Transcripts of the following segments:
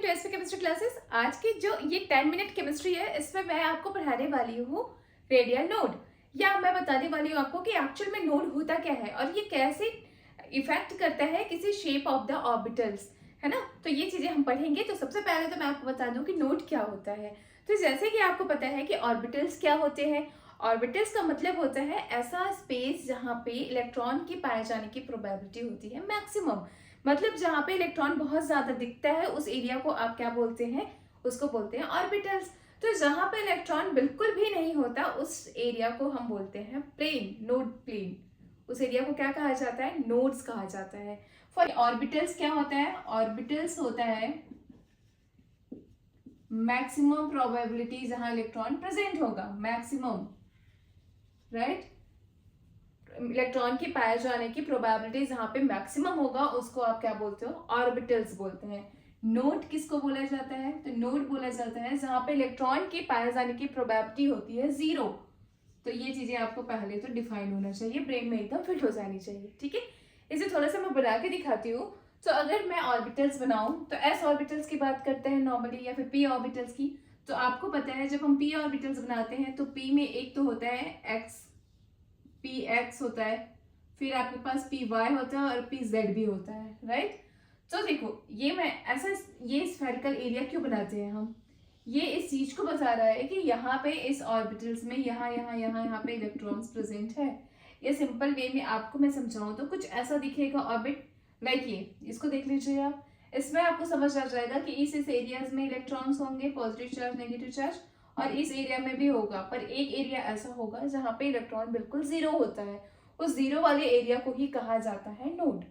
To SP chemistry classes. आज की जो ये 10 मिनट केमिस्ट्री है, इसमें मैं आपको पढ़ाने वाली हूँ रेडियल नोड, या मैं बताने वाली हूँ आपको कि एक्चुअल में नोड होता क्या है और ये कैसे इफेक्ट करता है किसी शेप ऑफ द ऑर्बिटल्स, है ना। तो ये चीजें हम पढ़ेंगे। तो सबसे पहले तो मैं आपको बता दूं कि नोड क्या होता है। तो जैसे कि आपको पता है कि ऑर्बिटल्स क्या होते हैं। ऑर्बिटल्स का मतलब होता है ऐसा स्पेस जहाँ पे इलेक्ट्रॉन की पाए जाने की प्रोबेबिलिटी होती है मैक्सिमम। मतलब जहाँ पे इलेक्ट्रॉन बहुत ज्यादा दिखता है उस एरिया को आप क्या बोलते हैं, उसको बोलते हैं ऑर्बिटल्स। तो जहाँ पे इलेक्ट्रॉन बिल्कुल भी नहीं होता उस एरिया को हम बोलते हैं प्लेन, नोड प्लेन। उस एरिया को क्या कहा जाता है, नोड्स कहा जाता है। फॉर ऑर्बिटल्स क्या होता है, ऑर्बिटल्स होता है मैक्सिमम प्रोबेबिलिटी जहां इलेक्ट्रॉन प्रेजेंट होगा, मैक्सिमम, राइट। इलेक्ट्रॉन की पाए जाने की प्रोबेबिलिटी जहां पे मैक्सिमम होगा उसको आप क्या बोलते हो, ऑर्बिटल्स बोलते हैं। नोड किसको बोला जाता है, तो नोड बोला जाता है जहां पे इलेक्ट्रॉन की पाए जाने की प्रोबेबिलिटी होती है 0। तो ये चीजें आपको पहले तो डिफाइन होना चाहिए, ब्रेन में एकदम फिट हो जानी चाहिए, ठीक है। इसे थोड़ा सा मैं बना के दिखाती हूँ। तो अगर मैं ऑर्बिटल्स बनाऊं तो एस ऑर्बिटल्स की बात करते हैं नॉर्मली, या फिर पी ऑर्बिटल्स की। तो आपको पता है जब हम पी ऑर्बिटल्स बनाते हैं तो पी में एक तो होता है एक्स, पी एक्स होता है, फिर आपके पास पी वाई होता है और पी जेड भी होता है, राइट। तो देखो ये मैं ऐसा, ये स्फेरिकल एरिया क्यों बनाते हैं हम, ये इस चीज को बता रहा है कि यहाँ पे इस ऑर्बिटल्स में यहाँ पे इलेक्ट्रॉन्स प्रेजेंट है। ये सिंपल वे में आपको मैं समझाऊं तो कुछ ऐसा दिखेगा ऑर्बिट, लाइक ये, इसको देख लीजिए आप। इसमें आपको समझ आ जाएगा कि इस एरियाज में इलेक्ट्रॉन्स होंगे, पॉजिटिव चार्ज नेगेटिव चार्ज, और इस एरिया में भी होगा। पर एक एरिया ऐसा होगा जहां पे इलेक्ट्रॉन बिल्कुल जीरो होता है, उस जीरो वाले एरिया को ही कहा जाता है नोड।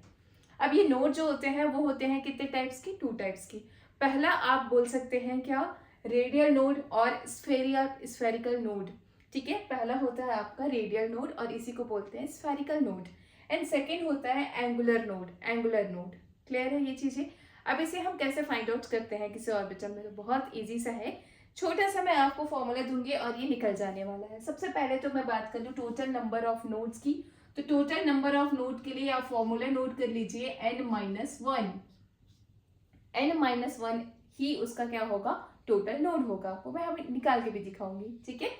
अब ये नोड जो होते हैं वो होते हैं कितने टाइप्स की, 2 टाइप्स की। पहला आप बोल सकते हैं क्या, रेडियल नोड और स्फेरिकल नोड, ठीक है। पहला होता है आपका रेडियल नोड और इसी को बोलते हैं स्फेरिकल नोड। एंड सेकेंड होता है angular node, angular node. Clear है ये चीजें। अब इसे हम कैसे फाइंड आउट करते हैं किसी ऑर्बिटल में, तो बहुत इजी सा है। छोटा सा मैं आपको फॉर्मूला दूंगी और ये निकल जाने वाला है। सबसे पहले तो मैं बात कर लूँ टोटल नंबर ऑफ नोड्स की। तो टोटल नंबर ऑफ नोड के लिए आप फॉर्मूला नोट कर लीजिए n-1। n-1 ही उसका क्या होगा, टोटल नोड होगा। वो मैं अभी निकाल के भी दिखाऊंगी, ठीक है।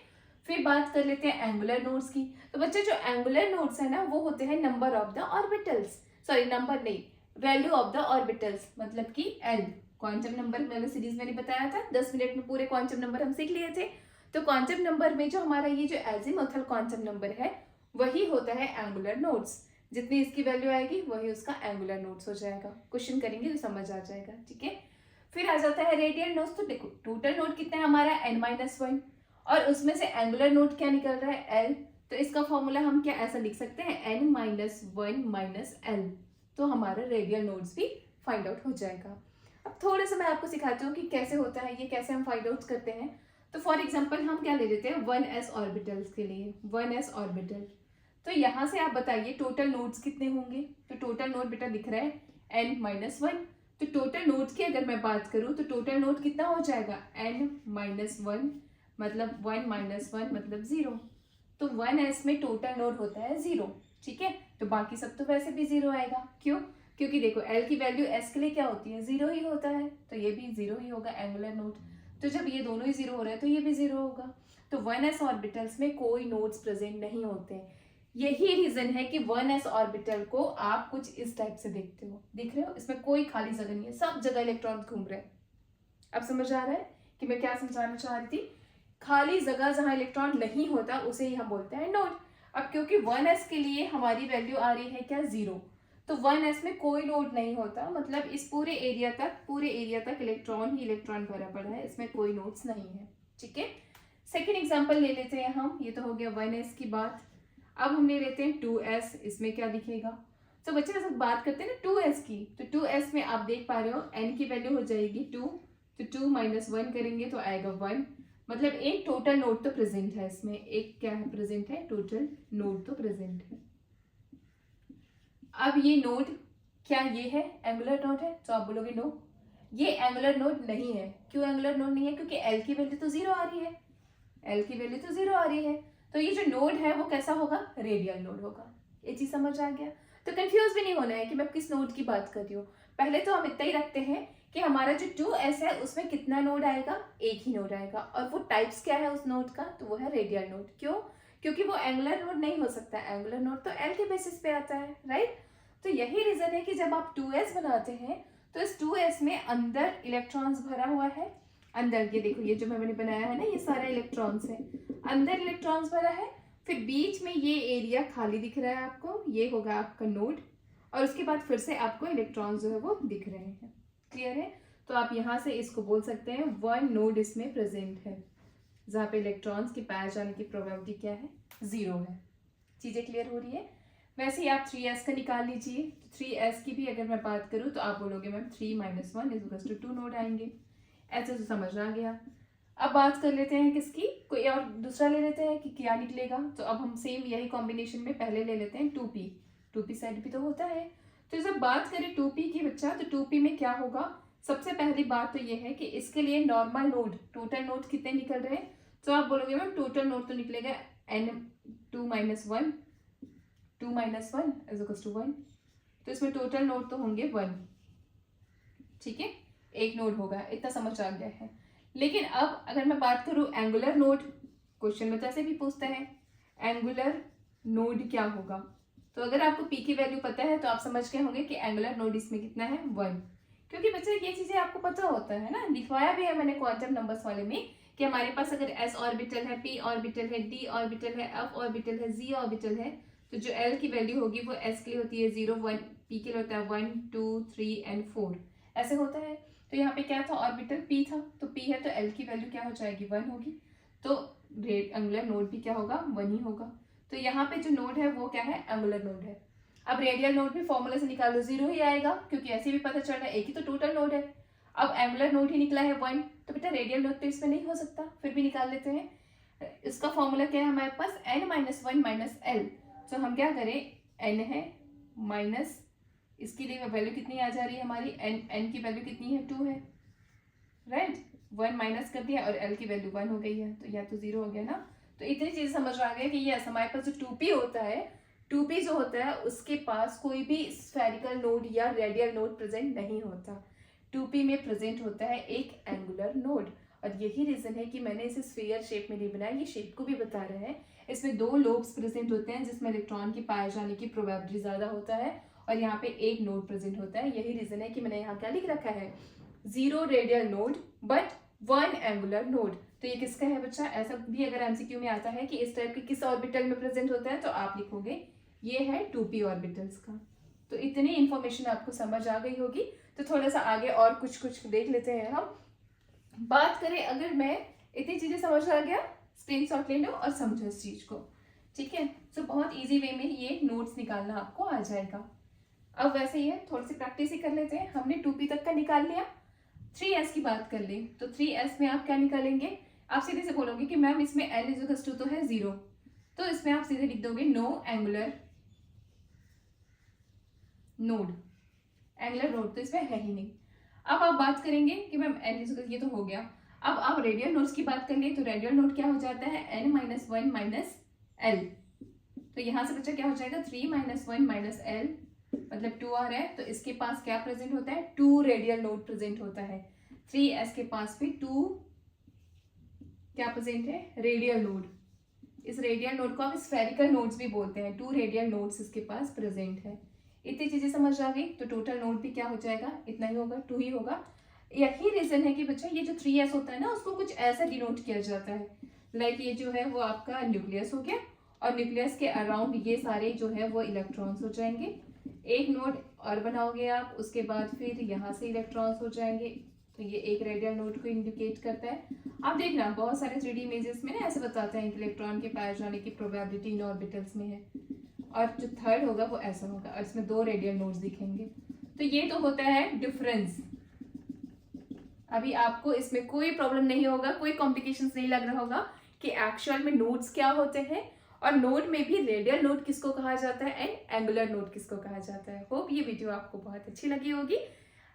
फिर बात कर लेते हैं एंगुलर नोड्स की। तो बच्चे जो एंगुलर नोड्स है ना वो होते हैं number of the orbitals, sorry number नहीं, वैल्यू ऑफ द ऑर्बिटल्स, मतलब कि एल। क्वांटम नंबर मैंने सीरीज में बताया था, 10 मिनट में पूरे क्वांटम नंबर हम सीख लिए थे। तो क्वांटम नंबर में जो हमारा ये जो एजिमुथल क्वांटम नंबर है वही होता है एंगुलर नोड्स। जितनी इसकी वैल्यू आएगी वही उसका एंगुलर नोड्स हो जाएगा। क्वेश्चन करेंगे तो समझ आ जाएगा, ठीक है। फिर आ जाता है रेडियल नोड्स। तो देखो टोटल नोड कितना है हमारा n-1, और उसमें से एंगुलर नोड क्या निकल रहा है, l। तो इसका फॉर्मूला हम क्या ऐसा लिख सकते हैं, n-1 -l। तो हमारा रेडियल नोड्स भी फाइंड आउट हो जाएगा। अब थोड़ा सा मैं आपको सिखाती हूँ कि कैसे होता है ये, कैसे हम फाइंड आउट करते हैं। तो फॉर एग्जाम्पल हम क्या ले लेते हैं 1s ऑर्बिटल्स के लिए, 1s ऑर्बिटल। तो यहाँ से आप बताइए टोटल नोड्स कितने होंगे। तो टोटल नोड बेटा दिख रहा है n-1। तो टोटल नोड्स की अगर मैं बात करूँ तो टोटल नोड कितना हो जाएगा, n-1 मतलब 1 - 1 मतलब 0। तो 1s में टोटल नोड होता है 0, ठीक है। तो बाकी सब तो वैसे भी 0 आएगा, क्यों, क्योंकि देखो l की वैल्यू s के लिए क्या होती है, 0 ही होता है। तो ये भी 0 ही होगा एंगुलर नोड। तो जब ये दोनों ही 0 हो रहे हैं तो ये भी 0 होगा। तो 1s ऑर्बिटल्स में कोई नोड्स प्रेजेंट नहीं होते। यही रीजन है कि 1s ऑर्बिटल को आप कुछ इस टाइप से देखते हो, दिख रहे हो, इसमें कोई खाली जगह नहीं है, सब जगह इलेक्ट्रॉन घूम रहे हैं। अब समझ आ रहा है कि मैं क्या समझाना चाह रही थी। खाली जगह जहां इलेक्ट्रॉन नहीं होता उसे ही हम बोलते हैं नोड। अब क्योंकि 1s के लिए हमारी वैल्यू आ रही है क्या, 0। तो 1s में कोई नोड नहीं होता, मतलब इस पूरे एरिया तक इलेक्ट्रॉन ही इलेक्ट्रॉन भरा पड़ा है, इसमें कोई नोड्स नहीं है, ठीक है। सेकेंड एग्जाम्पल ले लेते हैं हम, ये तो हो गया 1s की बात। अब हम ले लेते हैं 2s, इसमें क्या दिखेगा। तो बच्चे जब बात करते हैं ना 2s की, तो 2s में आप देख पा रहे हो n की वैल्यू हो जाएगी 2। तो 2 - 1 करेंगे तो आएगा 1। मतलब एक टोटल नोड तो प्रेजेंट है इसमें, एक क्या है प्रेजेंट है, टोटल नोड तो प्रेजेंट है। अब ये नोड क्या ये है, एंगुलर नोड है, तो आप बोलोगे नो, ये एंगुलर नोड नहीं है। क्यों एंगुलर नोड नहीं है, क्योंकि l की वैल्यू तो 0 आ रही है, l की वैल्यू तो 0 आ रही है। तो ये जो नोड है वो कैसा होगा, रेडियल नोड होगा। ये चीज समझ आ गया। तो कंफ्यूज भी नहीं होना है कि मैं किस नोड की बात कर रही हूँ। पहले तो हम इतना ही रखते हैं कि हमारा जो 2s है उसमें कितना नोड आएगा, एक ही नोड आएगा। और वो टाइप्स क्या है उस नोड का, तो वो है रेडियल नोड। क्यों? क्योंकि वो एंगुलर नोड नहीं हो सकता, एंगुलर नोड तो एल के बेसिस पे आता है, राइट। तो यही रीजन है कि जब आप 2s बनाते हैं तो इस 2s में अंदर इलेक्ट्रॉन्स भरा हुआ है। अंदर ये देखो, ये जो मैंने बनाया है ना, ये सारा इलेक्ट्रॉन्स है, अंदर इलेक्ट्रॉन्स भरा है। फिर बीच में ये एरिया खाली दिख रहा है आपको, ये होगा आपका नोड, और उसके बाद फिर से आपको इलेक्ट्रॉन्स जो है वो दिख रहे हैं। क्लियर है? तो आप यहाँ से इसको बोल सकते हैं वन नोड इसमें प्रेजेंट है, जहाँ पे इलेक्ट्रॉन्स की पाए जाने की प्रोबेबिलिटी क्या है, 0 है। चीजें क्लियर हो रही है? वैसे ही आप 3s का निकाल लीजिए। 3s की भी अगर मैं बात करूँ तो आप बोलोगे मैम 3 - 1 = 2 नोड आएंगे। ऐसे तो समझ आ गया। अब बात कर लेते हैं किसकी, कोई और दूसरा ले लेते हैं कि क्या निकलेगा। तो अब हम सेम यही कॉम्बिनेशन में पहले ले लेते हैं 2p। 2p सेट भी तो होता है। तो जब बात करें 2p की बच्चा, तो 2p में क्या होगा, सबसे पहली बात तो ये है कि इसके लिए नॉर्मल नोड, टोटल नोड कितने निकल रहे हैं। तो आप बोलोगे मैम टोटल नोड तो निकलेगा n 2 - 1 2 - 1 = 1। तो इसमें टोटल नोड तो होंगे 1, ठीक है, एक नोड होगा, इतना समझ आ गया है। लेकिन अब अगर मैं बात करूं एंगुलर नोड, क्वेश्चन में तो ऐसे भी पूछता है एंगुलर नोड क्या होगा। तो अगर आपको p की वैल्यू पता है तो आप समझ गए होंगे कि एंगुलर नोड इसमें कितना है, 1। क्योंकि बच्चे ये चीजें आपको पता होता है ना, लिखवाया भी है मैंने क्वांटम नंबर्स वाले में कि हमारे पास अगर s ऑर्बिटल है, p ऑर्बिटल है, d ऑर्बिटल है, f ऑर्बिटल है, z ऑर्बिटल है, तो जो l की वैल्यू होगी वो s के लिए होती है 0 1, p के लिए होता है 1 2 3 एंड 4, ऐसे होता है। तो यहाँ पे क्या था, ऑर्बिटल p था, तो p है तो l की वैल्यू क्या हो जाएगी, 1 होगी। तो एंगुलर नोड भी क्या होगा, 1 ही होगा। तो यहाँ पे जो नोड है वो क्या है, एंगुलर नोड है। अब रेडियल नोड भी फॉर्मूला से निकालो, 0 ही आएगा, क्योंकि ऐसे भी पता चल रहा है एक ही तो टोटल नोड है। अब एंगुलर नोड ही निकला है 1, तो बेटा रेडियल नोड तो इसमें नहीं हो सकता, फिर भी निकाल लेते हैं। इसका फॉर्मूला क्या है हमारे पास, n - 1 - l। तो हम क्या करें, n है माइनस, इसकी वैल्यू कितनी आ जा रही है हमारी, n की वैल्यू कितनी है, 2 है, राइट। 1 माइनस कर दिया और l की वैल्यू 1 हो गई है, तो या तो 0 हो गया ना। तो इतनी चीज समझ आ गया कि यस हमारे पास जो 2p होता है, 2p जो होता है उसके पास कोई भी स्फेरिकल नोड या रेडियल नोड प्रेजेंट नहीं होता। 2p में प्रेजेंट होता है एक एंगुलर नोड, और यही रीजन है कि मैंने इसे स्फीयर शेप में नहीं बनाया, ये शेप को भी बता रहे हैं। इसमें 2 लोब्स प्रेजेंट होते हैं जिसमें इलेक्ट्रॉन की पाए जाने की प्रोबेबिलिटी ज्यादा होता है, और यहाँ पे एक नोड प्रेजेंट होता है। यही रीजन है कि मैंने यहाँ क्या लिख रखा है, 0 radial node but 1 angular node. तो ये किसका है बच्चा, ऐसा भी अगर एमसीक्यू में आता है कि इस टाइप के किस ऑर्बिटल में प्रेजेंट होता है, तो आप लिखोगे ये है 2p ऑर्बिटल्स का। तो इतनी इंफॉर्मेशन आपको समझ आ गई होगी। तो थोड़ा सा आगे और कुछ देख लेते हैं हम। बात करें अगर मैं, इतनी चीजें समझ आ गया, स्क्रीनशॉट ले लो और समझो इस चीज को, ठीक है। तो बहुत इजी वे में ये नोट्स निकालना आपको आ जाएगा। अब वैसे ही है, थोड़ी सी प्रैक्टिस ही कर लेते हैं। हमने 2p तक का निकाल लिया, 3s की बात कर ले तो 3s में आप क्या निकालेंगे, आप सीधे से बोलोगे कि मैम इसमें l = तो है 0, तो इसमें आप सीधे लिख दोगे no angular node, angular node तो इसमें है ही नहीं। अब आप बात करेंगे कि मैम l ये तो हो गया। अब आप रेडियल नोड्स की बात कर लिए तो रेडियल नोड क्या हो जाता है, n - 1 - l। तो यहाँ से बच्चा क्या हो जाएगा, 3 - 1 - l मतलब 2 आ रहा है, तो इसके पास क्या प्रेजेंट होता है, 2 रेडियल नोड प्रेजेंट होता है। 3s के पास भी 2 क्या प्रेजेंट है, रेडियल नोड। इस रेडियल नोड को आप स्फेरिकल नोड्स भी बोलते हैं, 2 रेडियल नोड्स इसके पास प्रेजेंट है। इतनी चीजें समझ आ गई, तो टोटल नोड भी क्या हो जाएगा, इतना ही होगा, 2 ही होगा। यही रीजन है कि बच्चा ये जो 3s होता है ना, उसको कुछ ऐसा डिनोट किया जाता है, लाइक ये जो है वो आपका न्यूक्लियस हो गया, और न्यूक्लियस के अराउंड ये सारे जो है वो इलेक्ट्रॉन्स हो जाएंगे। एक नोड और बनाओगे आप, उसके बाद फिर यहाँ से इलेक्ट्रॉन्स हो जाएंगे, तो ये एक रेडियल नोड को इंडिकेट करता है। आप देखना बहुत सारे 3D इमेजेस में ना ऐसे बताते हैं कि इलेक्ट्रॉन के पाए जाने की प्रोबेबिलिटी इन ऑर्बिटल्स में है, और जो थर्ड होगा वो ऐसा होगा, और इसमें 2 रेडियल नोड्स दिखेंगे। तो ये तो होता है डिफरेंस। अभी आपको इसमें कोई प्रॉब्लम नहीं होगा, कोई कॉम्प्लिकेशंस नहीं लग रहा होगा कि एक्चुअल में नोड्स क्या होते हैं, और नोड में भी रेडियल नोड किसको कहा जाता है एंड एंगुलर नोड किसको कहा जाता है। होप ये वीडियो आपको बहुत अच्छी लगी होगी।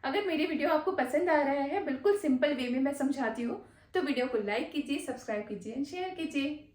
अगर मेरी वीडियो आपको पसंद आ रहा है, बिल्कुल सिंपल वे में मैं समझाती हूँ, तो वीडियो को लाइक कीजिए, सब्सक्राइब कीजिए, शेयर कीजिए।